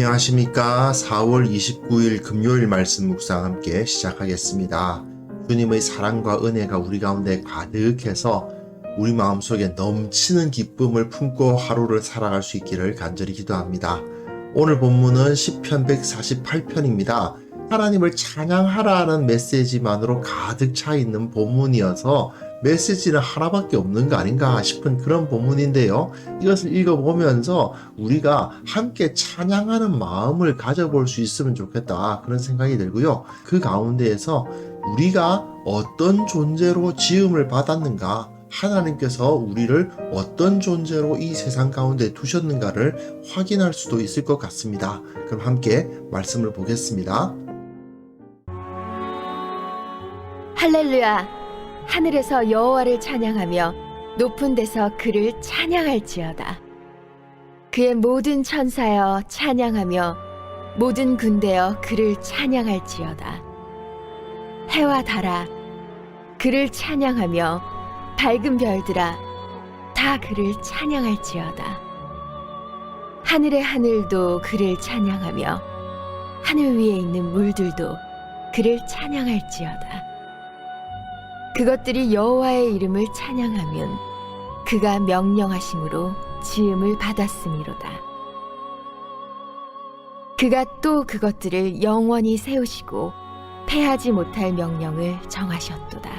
안녕하십니까. 4월 29일 금요일 말씀 묵상 함께 시작하겠습니다. 주님의 사랑과 은혜가 우리 가운데 가득해서 우리 마음속에 넘치는 기쁨을 품고 하루를 살아갈 수 있기를 간절히 기도합니다. 오늘 본문은 시편 148편입니다. 하나님을 찬양하라는 메시지만으로 가득 차 있는 본문이어서 메시지는 하나밖에 없는 거 아닌가 싶은 그런 본문인데요. 이것을 읽어보면서 우리가 함께 찬양하는 마음을 가져볼 수 있으면 좋겠다, 그런 생각이 들고요. 그 가운데에서 우리가 어떤 존재로 지음을 받았는가, 하나님께서 우리를 어떤 존재로 이 세상 가운데 두셨는가를 확인할 수도 있을 것 같습니다. 그럼 함께 말씀을 보겠습니다. 할렐루야! 하늘에서 여호와를 찬양하며 높은 데서 그를 찬양할지어다. 그의 모든 천사여 찬양하며 모든 군대여 그를 찬양할지어다. 해와 달아 그를 찬양하며 밝은 별들아 다 그를 찬양할지어다. 하늘의 하늘도 그를 찬양하며 하늘 위에 있는 물들도 그를 찬양할지어다. 그것들이 여호와의 이름을 찬양하면 그가 명령하심으로 지음을 받았음이로다. 그가 또 그것들을 영원히 세우시고 패하지 못할 명령을 정하셨도다.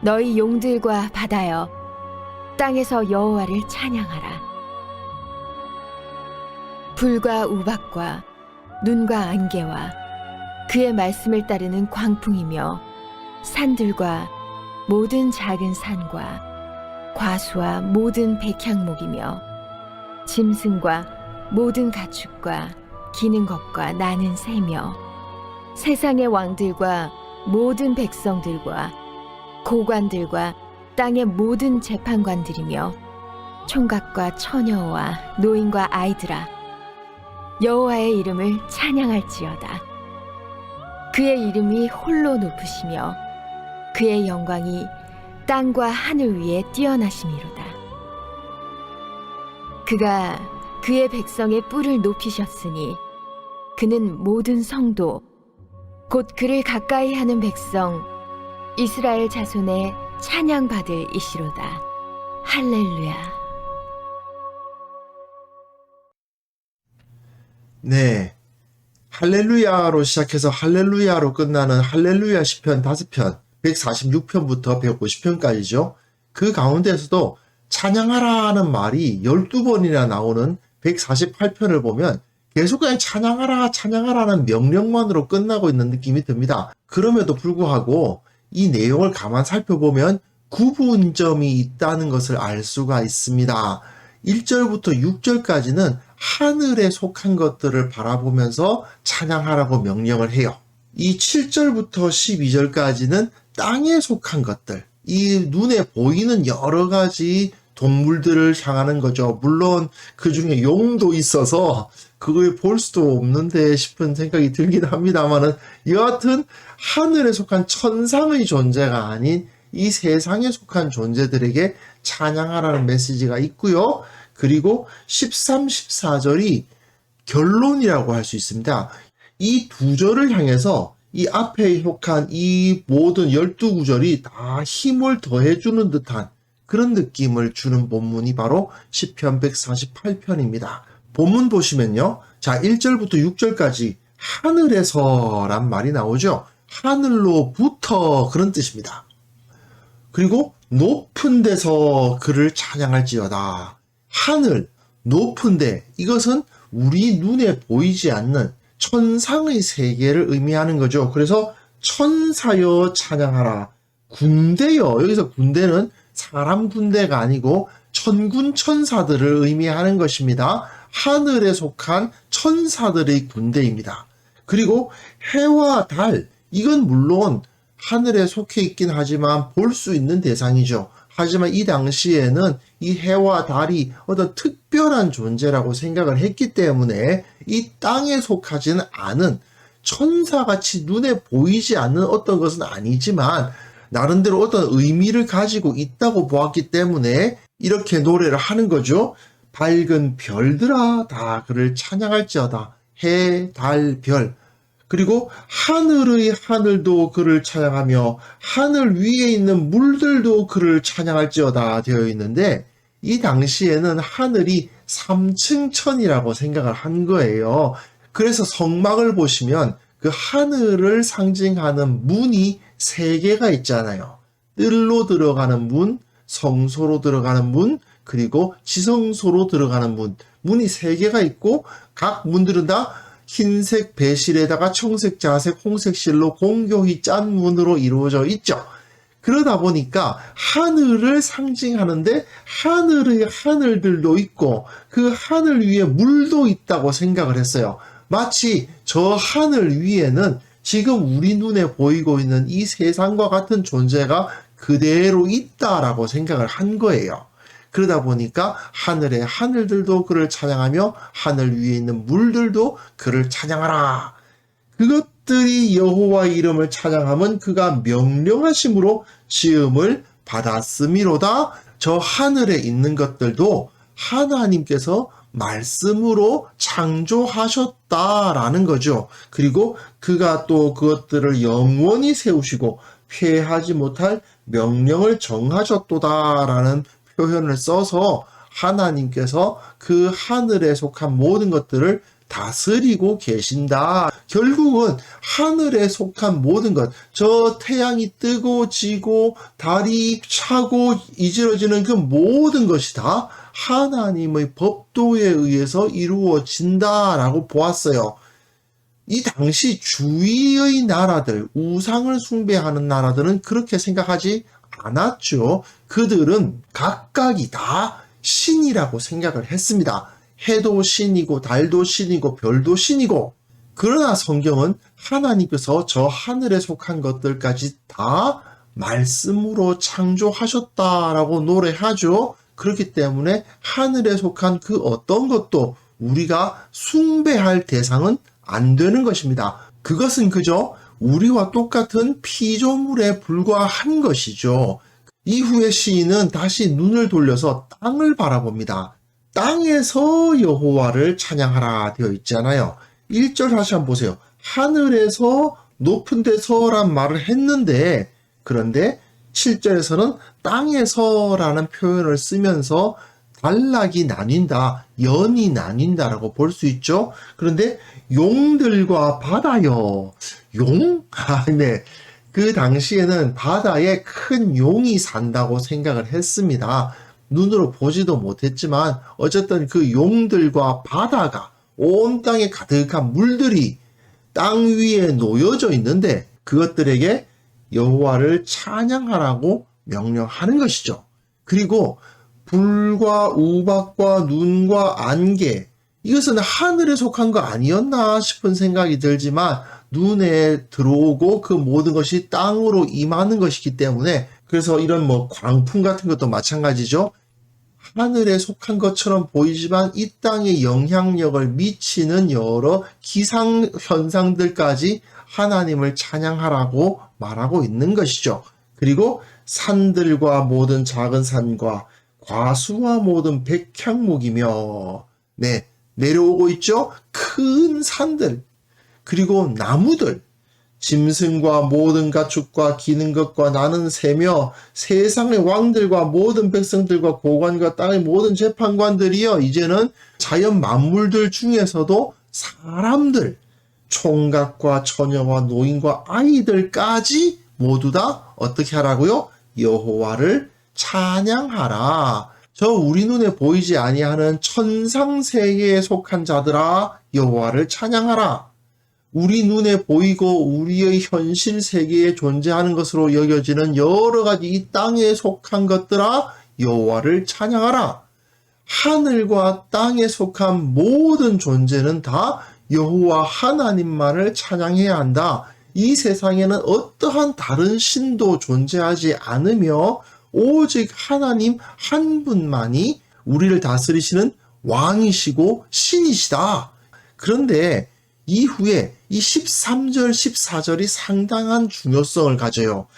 너희 용들과 바다여 땅에서 여호와를 찬양하라. 불과 우박과 눈과 안개와 그의 말씀을 따르는 광풍이며 산들과 모든 작은 산과 과수와 모든 백향목이며 짐승과 모든 가축과 기는 것과 나는 새며 세상의 왕들과 모든 백성들과 고관들과 땅의 모든 재판관들이며 총각과 처녀와 노인과 아이들아 여호와의 이름을 찬양할지어다. 그의 이름이 홀로 높으시며 그의 영광이 땅과 하늘 위에 뛰어나심이로다. 그가 그의 백성의 뿔을 높이셨으니 그는 모든 성도 곧 그를 가까이 하는 백성 이스라엘 자손의 찬양받을 이시로다. 할렐루야. 네, 할렐루야로 시작해서 할렐루야로 끝나는 할렐루야 시편 5편, 146편부터 150편까지죠. 그 가운데서도 찬양하라는 말이 12번이나 나오는 148편을 보면 계속 그냥 찬양하라, 찬양하라는 명령만으로 끝나고 있는 느낌이 듭니다. 그럼에도 불구하고 이 내용을 가만 살펴보면 구분점이 있다는 것을 알 수가 있습니다. 1절부터 6절까지는 하늘에 속한 것들을 바라보면서 찬양하라고 명령을 해요. 이 7절부터 12절까지는 땅에 속한 것들, 이 눈에 보이는 여러 가지 동물들을 향하는 거죠. 물론 그 중에 용도 있어서 그걸 볼 수도 없는데 싶은 생각이 들긴 합니다만은, 여하튼 하늘에 속한 천상의 존재가 아닌 이 세상에 속한 존재들에게 찬양하라는 메시지가 있고요. 그리고 13, 14절이 결론이라고 할 수 있습니다. 이 두 절을 향해서 이 앞에 속한 이 모든 12구절이 다 힘을 더해주는 듯한 그런 느낌을 주는 본문이 바로 시편 148편입니다. 본문 보시면요. 자, 1절부터 6절까지 하늘에서란 말이 나오죠. 하늘로부터, 그런 뜻입니다. 그리고 높은 데서 그를 찬양할지어다. 하늘, 높은 데, 이것은 우리 눈에 보이지 않는 천상의 세계를 의미하는 거죠. 그래서 천사여 찬양하라. 군대여, 여기서 군대는 사람 군대가 아니고 천군 천사들을 의미하는 것입니다. 하늘에 속한 천사들의 군대입니다. 그리고 해와 달, 이건 물론 하늘에 속해 있긴 하지만 볼 수 있는 대상이죠. 하지만 이 당시에는 이 해와 달이 어떤 특별한 존재라고 생각을 했기 때문에 이 땅에 속하지는 않은, 천사같이 눈에 보이지 않는 어떤 것은 아니지만 나름대로 어떤 의미를 가지고 있다고 보았기 때문에 이렇게 노래를 하는 거죠. 밝은 별들아 다 그를 찬양할지어다. 해, 달, 별. 그리고 하늘의 하늘도 그를 찬양하며 하늘 위에 있는 물들도 그를 찬양할지어다 되어 있는데, 이 당시에는 하늘이 3층 천이라고 생각을 한 거예요. 그래서 성막을 보시면 그 하늘을 상징하는 문이 3개가 있잖아요. 뜰로 들어가는 문, 성소로 들어가는 문, 그리고 지성소로 들어가는 문. 문이 3개가 있고 각 문들은 다 흰색 배실에다가 청색, 자색, 홍색 실로 공교히 짠 문으로 이루어져 있죠. 그러다 보니까 하늘을 상징하는데 하늘의 하늘들도 있고 그 하늘 위에 물도 있다고 생각을 했어요. 마치 저 하늘 위에는 지금 우리 눈에 보이고 있는 이 세상과 같은 존재가 그대로 있다라고 생각을 한 거예요. 그러다 보니까 하늘의 하늘들도 그를 찬양하며 하늘 위에 있는 물들도 그를 찬양하라. 그것들이 여호와의 이름을 찬양함은 그가 명령하심으로 지음을 받았음이로다. 저 하늘에 있는 것들도 하나님께서 말씀으로 창조하셨다라는 거죠. 그리고 그가 또 그것들을 영원히 세우시고 폐하지 못할 명령을 정하셨도다라는 표현을 써서 하나님께서 그 하늘에 속한 모든 것들을 다스리고 계신다. 결국은 하늘에 속한 모든 것, 저 태양이 뜨고 지고 달이 차고 이지러지는 그 모든 것이 다 하나님의 법도에 의해서 이루어진다라고 보았어요. 이 당시 주위의 나라들, 우상을 숭배하는 나라들은 그렇게 생각하지 않았죠. 그들은 각각이 다 신이라고 생각을 했습니다. 해도 신이고 달도 신이고 별도 신이고. 그러나 성경은 하나님께서 저 하늘에 속한 것들까지 다 말씀으로 창조하셨다라고 노래하죠. 그렇기 때문에 하늘에 속한 그 어떤 것도 우리가 숭배할 대상은 안 되는 것입니다. 그것은 그저 우리와 똑같은 피조물에 불과한 것이죠. 이후에 시인은 다시 눈을 돌려서 땅을 바라봅니다. 땅에서 여호와를 찬양하라 되어 있잖아요. 1절 다시 한번 보세요. 하늘에서 높은 데서란 말을 했는데, 그런데 7절에서는 땅에서라는 표현을 쓰면서 단락이 나뉜다, 연이 나뉜다라고 볼 수 있죠. 그런데 용들과 바다요. 용? 네. 그 당시에는 바다에 큰 용이 산다고 생각을 했습니다. 눈으로 보지도 못했지만 어쨌든 그 용들과 바다가 온 땅에 가득한 물들이 땅 위에 놓여져 있는데 그것들에게 여호와를 찬양하라고 명령하는 것이죠. 그리고 불과 우박과 눈과 안개, 이것은 하늘에 속한 거 아니었나 싶은 생각이 들지만 눈에 들어오고 그 모든 것이 땅으로 임하는 것이기 때문에, 그래서 이런 광풍 같은 것도 마찬가지죠. 하늘에 속한 것처럼 보이지만 이 땅에 영향력을 미치는 여러 기상 현상들까지 하나님을 찬양하라고 말하고 있는 것이죠. 그리고 산들과 모든 작은 산과 과수와 모든 백향목이며, 네, 내려오고 있죠. 큰 산들, 그리고 나무들, 짐승과 모든 가축과 기는 것과 나는 새며 세상의 왕들과 모든 백성들과 고관과 땅의 모든 재판관들이여. 이제는 자연 만물들 중에서도 사람들, 총각과 처녀와 노인과 아이들까지 모두 다 어떻게 하라고요? 여호와를 찬양하라. 저 우리 눈에 보이지 아니하는 천상세계에 속한 자들아, 여호와를 찬양하라. 우리 눈에 보이고 우리의 현실 세계에 존재하는 것으로 여겨지는 여러 가지 이 땅에 속한 것들아, 여호와를 찬양하라. 하늘과 땅에 속한 모든 존재는 다 여호와 하나님만을 찬양해야 한다. 이 세상에는 어떠한 다른 신도 존재하지 않으며 오직 하나님 한 분만이 우리를 다스리시는 왕이시고 신이시다. 그런데 이후에 이 13절, 14절이 상당한 중요성을 가져요.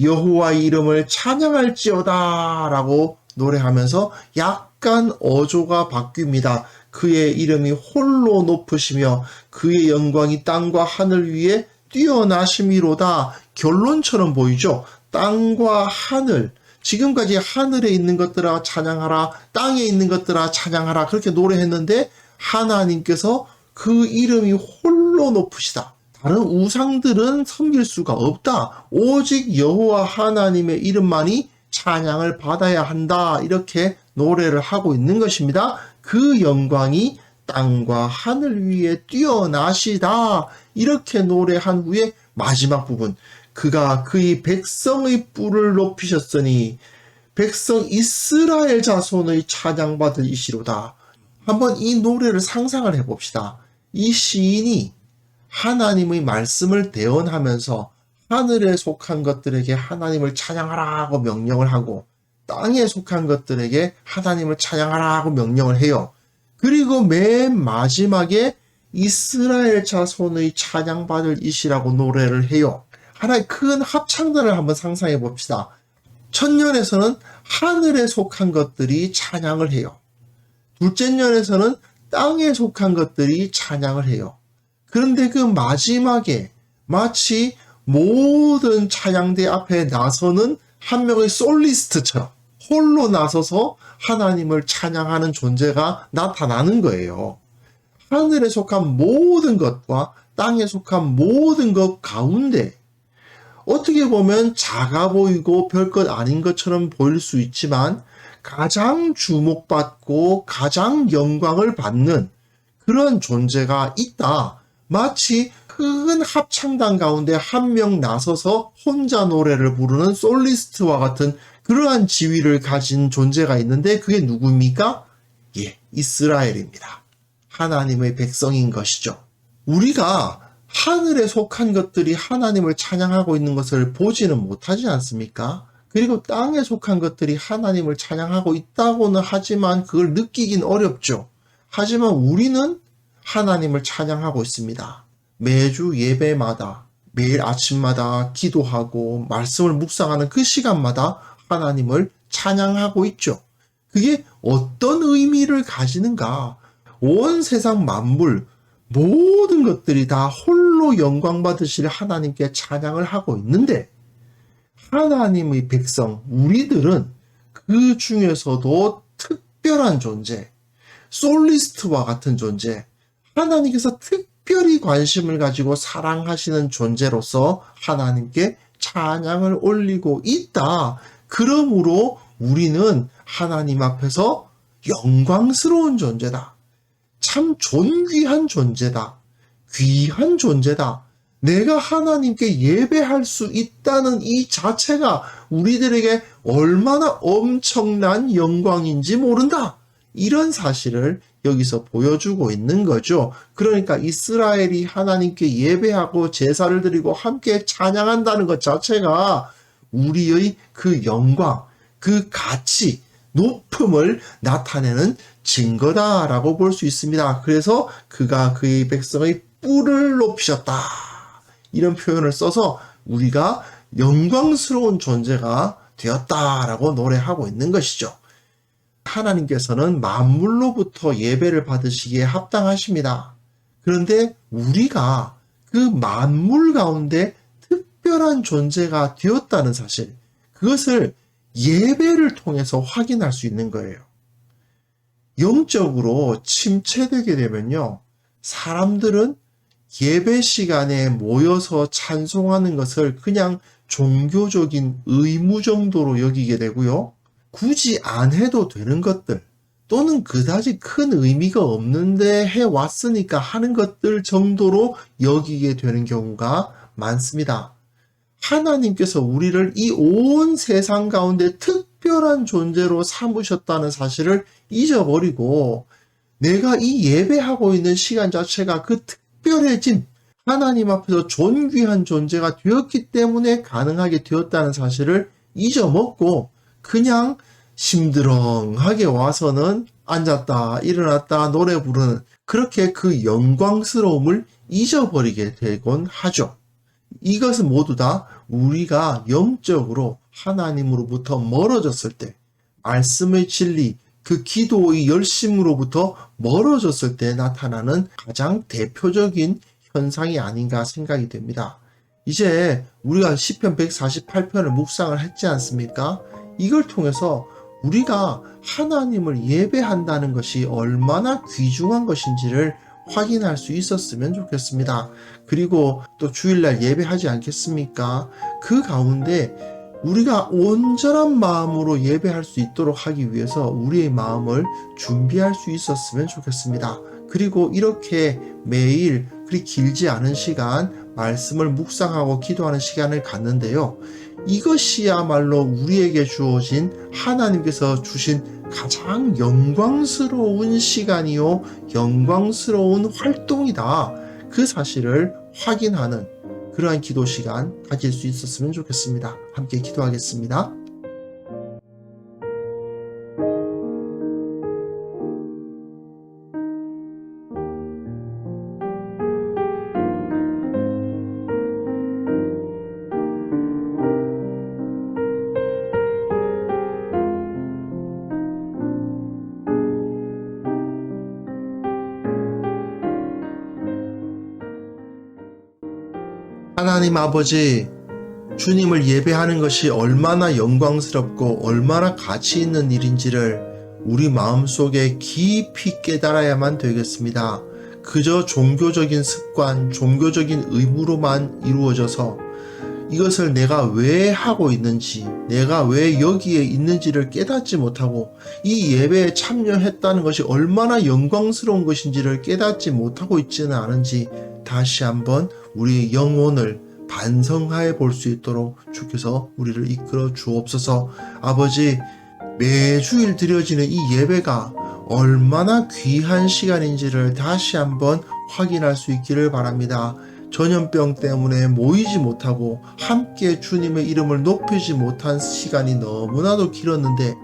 여호와의 이름을 찬양할지어다 라고 노래하면서 약 약간 어조가 바뀝니다. 그의 이름이 홀로 높으시며 그의 영광이 땅과 하늘 위에 뛰어나심이로다. 결론처럼 보이죠? 땅과 하늘. 지금까지 하늘에 있는 것들아 찬양하라, 땅에 있는 것들아 찬양하라 그렇게 노래했는데 하나님께서 그 이름이 홀로 높으시다. 다른 우상들은 섬길 수가 없다. 오직 여호와 하나님의 이름만이 찬양을 받아야 한다. 이렇게 노래를 하고 있는 것입니다. 그 영광이 땅과 하늘 위에 뛰어나시다. 이렇게 노래한 후에 마지막 부분. 그가 그의 백성의 뿔을 높이셨으니 백성 이스라엘 자손의 찬양받을 이시로다. 한번 이 노래를 상상을 해봅시다. 이 시인이 하나님의 말씀을 대언하면서 하늘에 속한 것들에게 하나님을 찬양하라고 명령을 하고 땅에 속한 것들에게 하나님을 찬양하라고 명령을 해요. 그리고 맨 마지막에 이스라엘 자손의 찬양받을 이시라고 노래를 해요. 하나의 큰 합창단을 한번 상상해 봅시다. 첫년에서는 하늘에 속한 것들이 찬양을 해요. 둘째 년에서는 땅에 속한 것들이 찬양을 해요. 그런데 그 마지막에 마치 모든 찬양대 앞에 나서는 한 명의 솔리스트처럼 홀로 나서서 하나님을 찬양하는 존재가 나타나는 거예요. 하늘에 속한 모든 것과 땅에 속한 모든 것 가운데 어떻게 보면 작아 보이고 별것 아닌 것처럼 보일 수 있지만 가장 주목받고 가장 영광을 받는 그런 존재가 있다. 마치 큰 합창단 가운데 한 명 나서서 혼자 노래를 부르는 솔리스트와 같은 그러한 지위를 가진 존재가 있는데 그게 누구입니까? 예, 이스라엘입니다. 하나님의 백성인 것이죠. 우리가 하늘에 속한 것들이 하나님을 찬양하고 있는 것을 보지는 못하지 않습니까? 그리고 땅에 속한 것들이 하나님을 찬양하고 있다고는 하지만 그걸 느끼긴 어렵죠. 하지만 우리는 하나님을 찬양하고 있습니다. 매주 예배마다 매일 아침마다 기도하고 말씀을 묵상하는 그 시간마다 하나님을 찬양하고 있죠. 그게 어떤 의미를 가지는가? 온 세상 만물 모든 것들이 다 홀로 영광 받으실 하나님께 찬양을 하고 있는데 하나님의 백성 우리들은 그 중에서도 특별한 존재, 솔리스트와 같은 존재, 하나님께서 특별히 관심을 가지고 사랑하시는 존재로서 하나님께 찬양을 올리고 있다. 그러므로 우리는 하나님 앞에서 영광스러운 존재다. 참 존귀한 존재다. 귀한 존재다. 내가 하나님께 예배할 수 있다는 이 자체가 우리들에게 얼마나 엄청난 영광인지 모른다. 이런 사실을 여기서 보여주고 있는 거죠. 그러니까 이스라엘이 하나님께 예배하고 제사를 드리고 함께 찬양한다는 것 자체가 우리의 그 영광, 그 가치, 높음을 나타내는 증거다라고 볼 수 있습니다. 그래서 그가 그의 백성의 뿔을 높이셨다. 이런 표현을 써서 우리가 영광스러운 존재가 되었다라고 노래하고 있는 것이죠. 하나님께서는 만물로부터 예배를 받으시기에 합당하십니다. 그런데 우리가 그 만물 가운데 특별한 존재가 되었다는 사실, 그것을 예배를 통해서 확인할 수 있는 거예요. 영적으로 침체되게 되면요, 사람들은 예배 시간에 모여서 찬송하는 것을 그냥 종교적인 의무 정도로 여기게 되고요. 굳이 안 해도 되는 것들 또는 그다지 큰 의미가 없는데 해왔으니까 하는 것들 정도로 여기게 되는 경우가 많습니다. 하나님께서 우리를 이 온 세상 가운데 특별한 존재로 삼으셨다는 사실을 잊어버리고 내가 이 예배하고 있는 시간 자체가 그 특별해진 하나님 앞에서 존귀한 존재가 되었기 때문에 가능하게 되었다는 사실을 잊어먹고 그냥 심드렁하게 와서는 앉았다 일어났다 노래 부르는 그렇게 그 영광스러움을 잊어버리게 되곤 하죠. 이것은 모두 다 우리가 영적으로 하나님으로부터 멀어졌을 때 말씀의 진리, 그 기도의 열심으로부터 멀어졌을 때 나타나는 가장 대표적인 현상이 아닌가 생각이 됩니다. 이제 우리가 시편 148편을 묵상을 했지 않습니까? 이걸 통해서 우리가 하나님을 예배한다는 것이 얼마나 귀중한 것인지를 확인할 수 있었으면 좋겠습니다. 그리고 또 주일날 예배하지 않겠습니까? 그 가운데 우리가 온전한 마음으로 예배할 수 있도록 하기 위해서 우리의 마음을 준비할 수 있었으면 좋겠습니다. 그리고 이렇게 매일 그리 길지 않은 시간 말씀을 묵상하고 기도하는 시간을 갖는데요. 이것이야말로 우리에게 주어진 하나님께서 주신 가장 영광스러운 시간이요, 영광스러운 활동이다. 그 사실을 확인하는 그러한 기도 시간 가질 수 있었으면 좋겠습니다. 함께 기도하겠습니다. 하나님 아버지, 주님을 예배하는 것이 얼마나 영광스럽고 얼마나 가치 있는 일인지를 우리 마음속에 깊이 깨달아야만 되겠습니다. 그저 종교적인 습관, 종교적인 의무로만 이루어져서 이것을 내가 왜 하고 있는지, 내가 왜 여기에 있는지를 깨닫지 못하고 이 예배에 참여했다는 것이 얼마나 영광스러운 것인지를 깨닫지 못하고 있지는 않은지 다시 한번 우리의 영혼을 반성하여 볼 수 있도록 주께서 우리를 이끌어 주옵소서. 아버지, 매주일 드려지는 이 예배가 얼마나 귀한 시간인지를 다시 한번 확인할 수 있기를 바랍니다. 전염병 때문에 모이지 못하고 함께 주님의 이름을 높이지 못한 시간이 너무나도 길었는데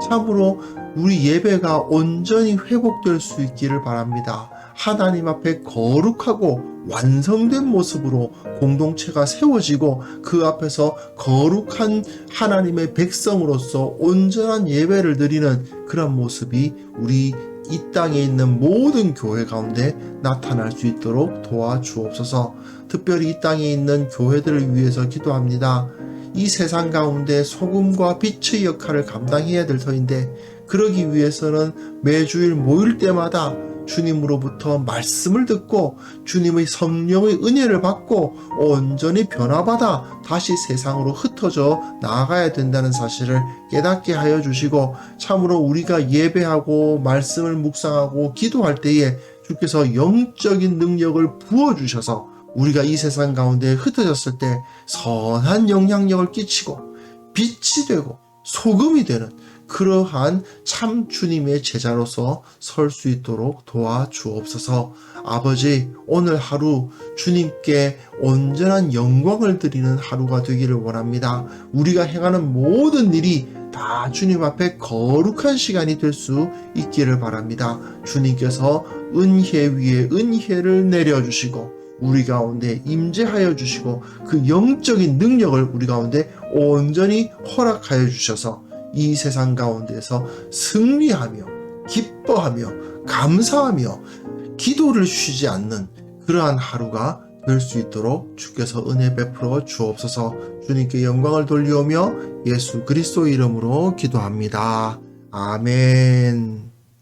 참으로 우리 예배가 온전히 회복될 수 있기를 바랍니다. 하나님 앞에 거룩하고 완성된 모습으로 공동체가 세워지고 그 앞에서 거룩한 하나님의 백성으로서 온전한 예배를 드리는 그런 모습이 우리 이 땅에 있는 모든 교회 가운데 나타날 수 있도록 도와주옵소서. 특별히 이 땅에 있는 교회들을 위해서 기도합니다. 이 세상 가운데 소금과 빛의 역할을 감당해야 될 터인데 그러기 위해서는 매주일 모일 때마다 주님으로부터 말씀을 듣고 주님의 성령의 은혜를 받고 온전히 변화받아 다시 세상으로 흩어져 나아가야 된다는 사실을 깨닫게 하여 주시고 참으로 우리가 예배하고 말씀을 묵상하고 기도할 때에 주께서 영적인 능력을 부어주셔서 우리가 이 세상 가운데 흩어졌을 때 선한 영향력을 끼치고 빛이 되고 소금이 되는 그러한 참 주님의 제자로서 설 수 있도록 도와주옵소서. 아버지, 오늘 하루 주님께 온전한 영광을 드리는 하루가 되기를 원합니다. 우리가 행하는 모든 일이 다 주님 앞에 거룩한 시간이 될 수 있기를 바랍니다. 주님께서 은혜 위에 은혜를 내려주시고 우리 가운데 임재하여 주시고 그 영적인 능력을 우리 가운데 온전히 허락하여 주셔서 이 세상 가운데서 승리하며 기뻐하며 감사하며 기도를 쉬지 않는 그러한 하루가 될 수 있도록 주께서 은혜 베풀어 주옵소서. 주님께 영광을 돌리오며 예수 그리스도 이름으로 기도합니다. 아멘.